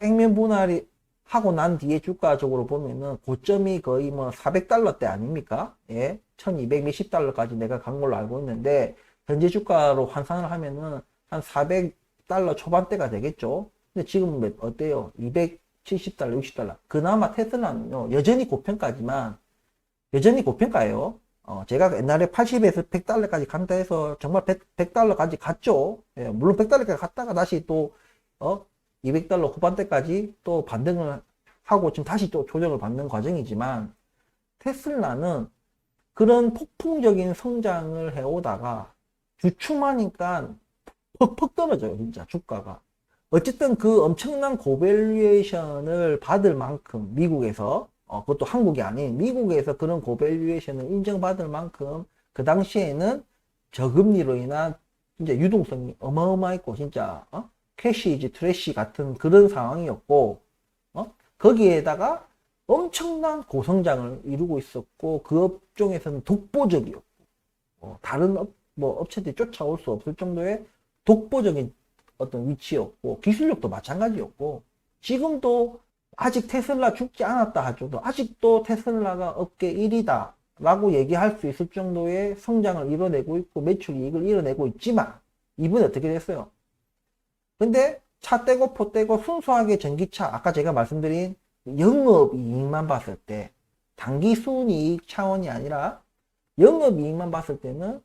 액면 분할이 하고 난 뒤에 주가적으로 보면은 고점이 거의 뭐 400달러대 아닙니까? 예, 1200 몇십 달러까지 내가 간 걸로 알고 있는데 현재 주가로 환산을 하면은 한 400달러 초반대가 되겠죠. 근데 지금 어때요? 270달러, 60달러. 그나마 테슬라는요, 여전히 고평가지만, 여전히 고평가예요. 제가 옛날에 80에서 100달러까지 간다 해서 정말 100달러까지 갔죠. 예, 물론 100달러까지 갔다가 다시 또, 200달러 후반대까지 또 반등을 하고 지금 다시 또 조정을 받는 과정이지만, 테슬라는 그런 폭풍적인 성장을 해오다가 주춤하니까 퍽퍽 떨어져요, 진짜 주가가. 어쨌든 그 엄청난 고밸류에이션을 받을 만큼 미국에서, 그것도 한국이 아닌 미국에서 그런 고밸류에이션을 인정받을 만큼 그 당시에는 저금리로 인한 진짜 유동성이 어마어마했고 진짜 캐시이지 트래시 같은 그런 상황이었고, 거기에다가 엄청난 고성장을 이루고 있었고 그 업종에서는 독보적이었고, 다른 업체들이 쫓아올 수 없을 정도의 독보적인 어떤 위치였고 기술력도 마찬가지였고, 지금도 아직 테슬라 죽지 않았다 하죠도 아직도 테슬라가 업계 1위다 라고 얘기할 수 있을 정도의 성장을 이뤄내고 있고 매출 이익을 이뤄내고 있지만, 이번에 어떻게 됐어요? 근데 차 떼고 포 떼고 순수하게 전기차, 아까 제가 말씀드린 영업이익만 봤을 때, 단기 순이익 차원이 아니라 영업이익만 봤을 때는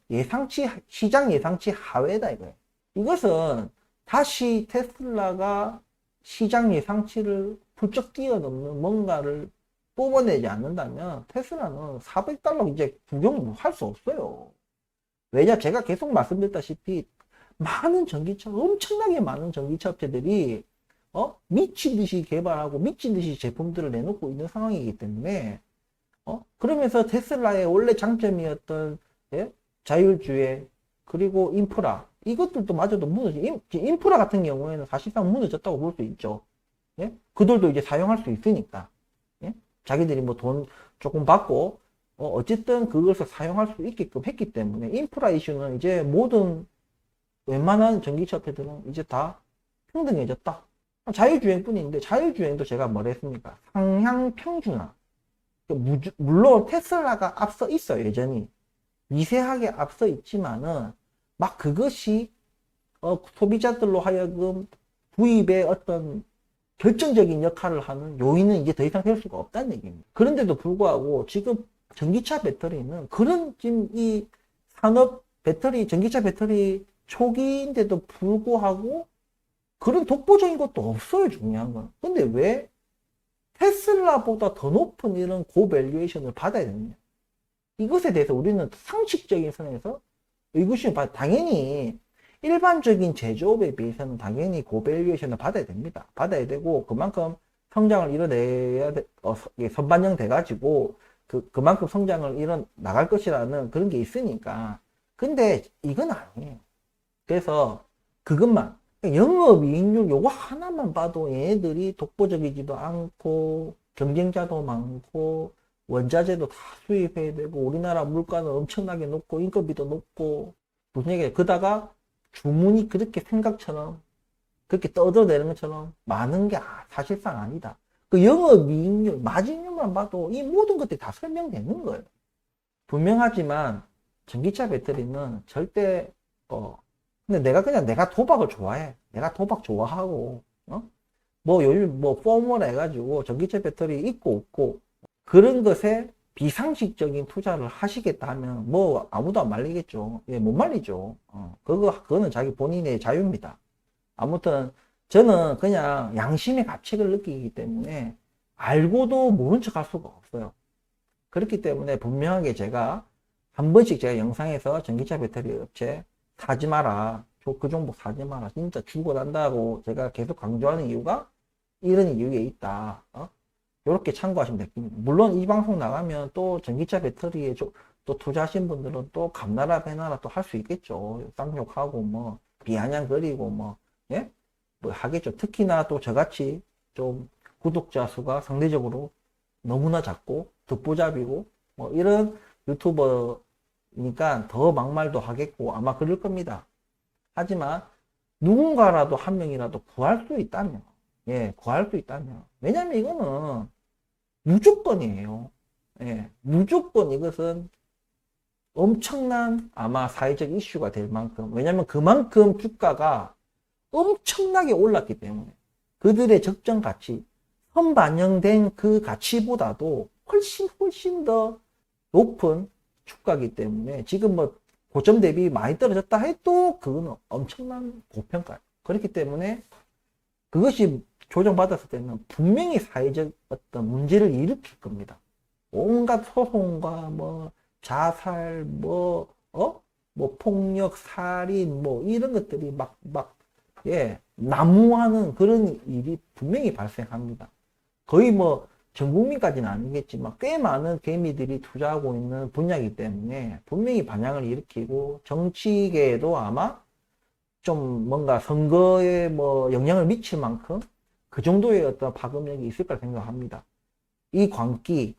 시장 예상치 하회다 이거예요. 이것은 다시 테슬라가 시장 예상치를 훌쩍 뛰어넘는 뭔가를 뽑아내지 않는다면 테슬라는 400달러 이제 구경할 수 없어요. 왜냐, 제가 계속 말씀드렸다시피 많은 전기차, 엄청나게 많은 전기차 업체들이 미친 듯이 개발하고 미친 듯이 제품들을 내놓고 있는 상황이기 때문에 그러면서 테슬라의 원래 장점이었던 자율주행 그리고 인프라, 이것들도 마저도 인프라 같은 경우에는 사실상 무너졌다고 볼 수 있죠. 예? 그들도 이제 사용할 수 있으니까. 예? 자기들이 뭐 돈 조금 받고, 어쨌든 그것을 사용할 수 있게끔 했기 때문에 인프라 이슈는 이제 모든 웬만한 전기차 업체들은 이제 다 평등해졌다. 자율주행뿐인데, 자율주행도 제가 뭐라 했습니까? 상향 평준화. 물론 테슬라가 앞서 있어요, 여전히. 미세하게 앞서 있지만은, 막 그것이 소비자들로 하여금 구입의 어떤 결정적인 역할을 하는 요인은 이제 더 이상 될 수가 없다는 얘기입니다. 그런데도 불구하고 지금 전기차 배터리는 그런 지금 이 산업 배터리, 전기차 배터리 초기인데도 불구하고 그런 독보적인 것도 없어요, 중요한 건. 근데 왜 테슬라보다 더 높은 이런 고밸류에이션을 받아야 되느냐? 이것에 대해서 우리는 상식적인 선에서 이것이 당연히 일반적인 제조업에 비해서는 당연히 고밸류에이션을 받아야 됩니다. 받아야 되고 그만큼 성장을 이뤄내야 선반영 돼가지고 그만큼 성장을 이뤄 나갈 것이라는 그런 게 있으니까. 근데 이건 아니에요. 그래서 그것만 영업이익률 요거 하나만 봐도 얘네들이 독보적이지도 않고 경쟁자도 많고 원자재도 다 수입해야 되고 우리나라 물가는 엄청나게 높고 인건비도 높고 무슨 얘기야. 그러다가 주문이 그렇게 생각처럼 그렇게 떠들어대는 것처럼 많은 게 사실상 아니다. 그 영업이익률, 마진율만 봐도 이 모든 것들이 다 설명되는 거예요. 분명하지만 전기차 배터리는 절대 근데 내가 도박을 좋아해. 내가 도박 좋아하고 뭐 요즘 뭐 포멀 해가지고 전기차 배터리 있고 없고 그런 것에 비상식적인 투자를 하시겠다 하면 뭐 아무도 안 말리겠죠. 예, 못 말리죠. 그거는 자기 본인의 자유입니다. 아무튼 저는 그냥 양심의 가책을 느끼기 때문에 알고도 모른 척 할 수가 없어요. 그렇기 때문에 분명하게 제가 한 번씩 제가 영상에서 전기차 배터리 업체 사지 마라. 그 종목 사지 마라. 진짜 죽어난다고 제가 계속 강조하는 이유가 이런 이유에 있다. 이렇게 참고하시면 됩니다. 물론 이 방송 나가면 또 전기차 배터리에 또 투자하신 분들은 또 감나라 배나라 또 할 수 있겠죠. 쌍욕하고 뭐 비아냥거리고 뭐 예? 뭐 하겠죠. 특히나 또 저같이 좀 구독자 수가 상대적으로 너무나 작고 듣보잡이고 뭐 이런 유튜버니까 더 막말도 하겠고 아마 그럴 겁니다. 하지만 누군가라도 한 명이라도 구할 수 있다면 예, 구할 수 있다면 왜냐면 이거는 무조건이에요. 예, 무조건 이것은 엄청난 아마 사회적 이슈가 될 만큼 왜냐면 그만큼 주가가 엄청나게 올랐기 때문에 그들의 적정 가치 선반영된 그 가치보다도 훨씬 더 높은 주가이기 때문에 지금 뭐 고점 대비 많이 떨어졌다 해도 그건 엄청난 고평가예요. 그렇기 때문에 그것이 조정받았을 때는 분명히 사회적 어떤 문제를 일으킬 겁니다. 온갖 소송과 뭐 자살 뭐 폭력 살인 뭐 이런 것들이 예, 난무하는 그런 일이 분명히 발생합니다. 거의 뭐 전 국민까지는 아니겠지만 꽤 많은 개미들이 투자하고 있는 분야이기 때문에 분명히 반향을 일으키고 정치계에도 아마 좀 뭔가 선거에 뭐 영향을 미칠 만큼 그 정도의 어떤 파급력이 있을 거라 생각합니다. 이 광기에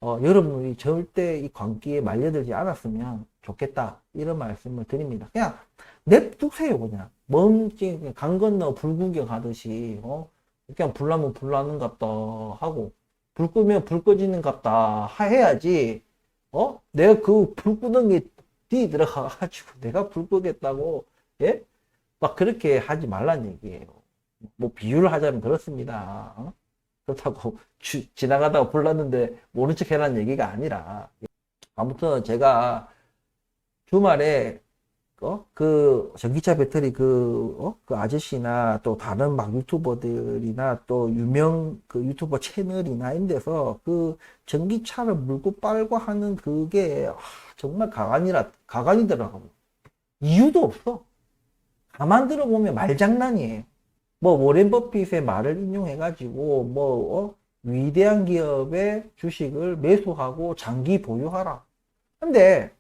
여러분이 절대 이 광기에 말려들지 않았으면 좋겠다 이런 말씀을 드립니다. 그냥 냅두세요. 그냥 멈지 강 건너 불구경 하듯이 그냥 불나면 불나는갑다 하고 불 끄면 불 꺼지는 갑다 해야지 내가 그 불 끄는 게 뒤에 들어가 가지고 내가 불 끄겠다고 예? 막 그렇게 하지 말란 얘기예요. 뭐 비유를 하자면 그렇습니다. 그렇다고 지나가다가 불났는데 모른 척 해라는 얘기가 아니라 아무튼 제가 주말에 그 전기차 배터리 그 아저씨나 또 다른 막 유튜버들이나 또 유명 그 유튜버 채널이나 이런 데서 그 전기차를 물고 빨고 하는 그게 정말 가관이더라고요. 이유도 없어. 가만 들어보면 말장난이에요. 뭐 워렌 버핏의 말을 인용해가지고 뭐 위대한 기업의 주식을 매수하고 장기 보유하라. 근데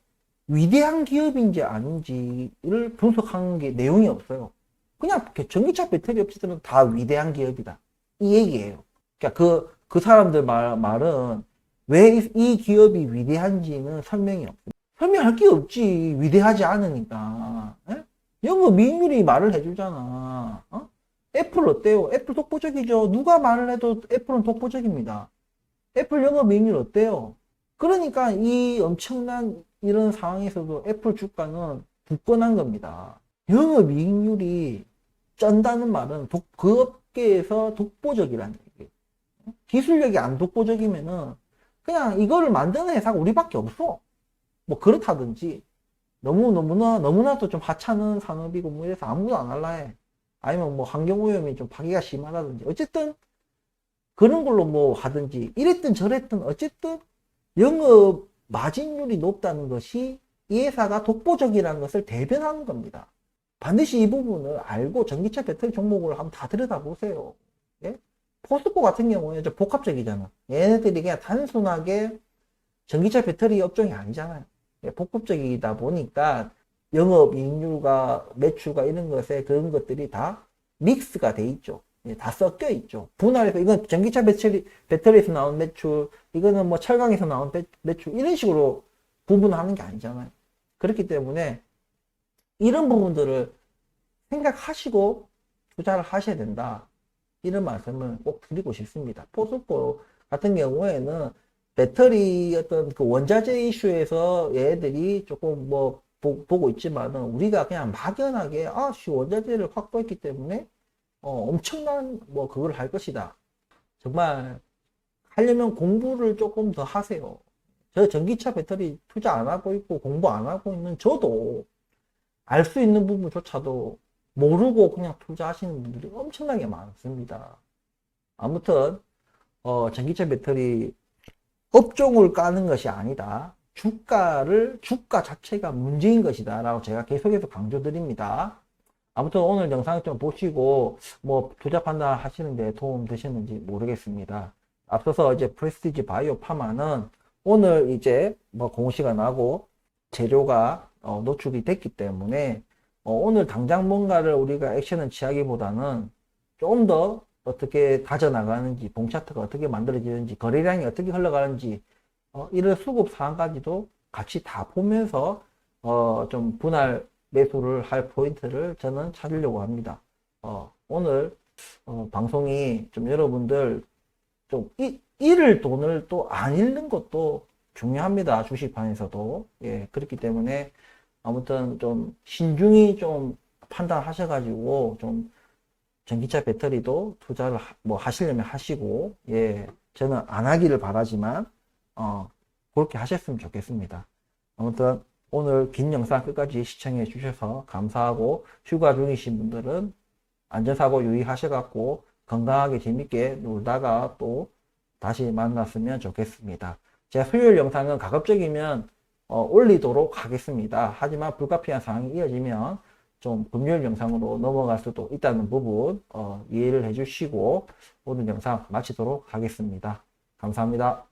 위대한 기업인지 아닌지를 분석하는 게 내용이 없어요. 그냥 전기차 배터리 업체들은 다 위대한 기업이다. 이 얘기예요. 그러니까 그 사람들 말은 왜 이 기업이 위대한지는 설명이 없어요. 설명할 게 없지. 위대하지 않으니까. 에? 영업이익률이 말을 해주잖아. 애플 어때요? 애플 독보적이죠. 누가 말을 해도 애플은 독보적입니다. 애플 영업이익률 어때요? 그러니까 이 엄청난 이런 상황에서도 애플 주가는 굳건한 겁니다. 영업이익률이 쩐다는 말은 그 업계에서 독보적이라는 얘기예요. 기술력이 안 독보적이면은 그냥 이거를 만드는 회사가 우리밖에 없어. 뭐 그렇다든지 너무나도 좀 하찮은 산업이고 뭐 이래서 아무도 안 할라 해. 아니면 뭐 환경오염이 좀 파기가 심하다든지 어쨌든 그런 걸로 뭐 하든지 이랬든 저랬든 어쨌든 영업 마진율이 높다는 것이 이 회사가 독보적이라는 것을 대변하는 겁니다. 반드시 이 부분을 알고 전기차 배터리 종목을 한번 다 들여다보세요. 예? 포스코 같은 경우에 좀 복합적이잖아. 얘네들이 그냥 단순하게 전기차 배터리 업종이 아니잖아요. 예, 복합적이다 보니까 영업이익률과 매출과 이런 것에 그런 것들이 다 믹스가 돼 있죠. 예, 다 섞여 있죠. 분할해서 이건 전기차 배터리에서 나온 매출, 이거는 뭐 철강에서 나온 매출 이런 식으로 구분하는 게 아니잖아요. 그렇기 때문에 이런 부분들을 생각하시고 투자를 하셔야 된다. 이런 말씀을 꼭 드리고 싶습니다. 포스코 같은 경우에는 배터리 어떤 그 원자재 이슈에서 얘들이 조금 뭐 보고 있지만은 우리가 그냥 막연하게 원자재를 확보했기 때문에 엄청난 뭐 그걸 할 것이다. 정말 하려면 공부를 조금 더 하세요. 저 전기차 배터리 투자 안 하고 있고 공부 안 하고 있는 저도 알 수 있는 부분조차도 모르고 그냥 투자하시는 분들이 엄청나게 많습니다. 아무튼 전기차 배터리 업종을 까는 것이 아니다. 주가 자체가 문제인 것이다 라고 제가 계속해서 강조드립니다. 아무튼 오늘 영상 좀 보시고 뭐 투자 판단 하시는데 도움 되셨는지 모르겠습니다. 앞서서 이제 프레스티지 바이오 파마는 오늘 이제 뭐 공시가 나고 재료가 노출이 됐기 때문에 오늘 당장 뭔가를 우리가 액션을 취하기보다는 좀 더 어떻게 다져나가는지, 봉차트가 어떻게 만들어지는지, 거래량이 어떻게 흘러가는지 이런 수급 사항까지도 같이 다 보면서 좀 분할 매수를 할 포인트를 저는 찾으려고 합니다. 오늘 방송이 좀 여러분들 좀 잃을 돈을 또 안 잃는 것도 중요합니다. 주식판에서도. 예, 그렇기 때문에 아무튼 좀 신중히 좀 판단하셔가지고 좀 전기차 배터리도 투자를 뭐 하시려면 하시고, 예, 저는 안 하기를 바라지만 그렇게 하셨으면 좋겠습니다. 아무튼 오늘 긴 영상 끝까지 시청해 주셔서 감사하고, 휴가 중이신 분들은 안전사고 유의하셔갖고 건강하게 재밌게 놀다가 또 다시 만났으면 좋겠습니다. 제가 수요일 영상은 가급적이면 올리도록 하겠습니다. 하지만 불가피한 상황이 이어지면 좀 금요일 영상으로 넘어갈 수도 있다는 부분 이해를 해주시고 오늘 영상 마치도록 하겠습니다. 감사합니다.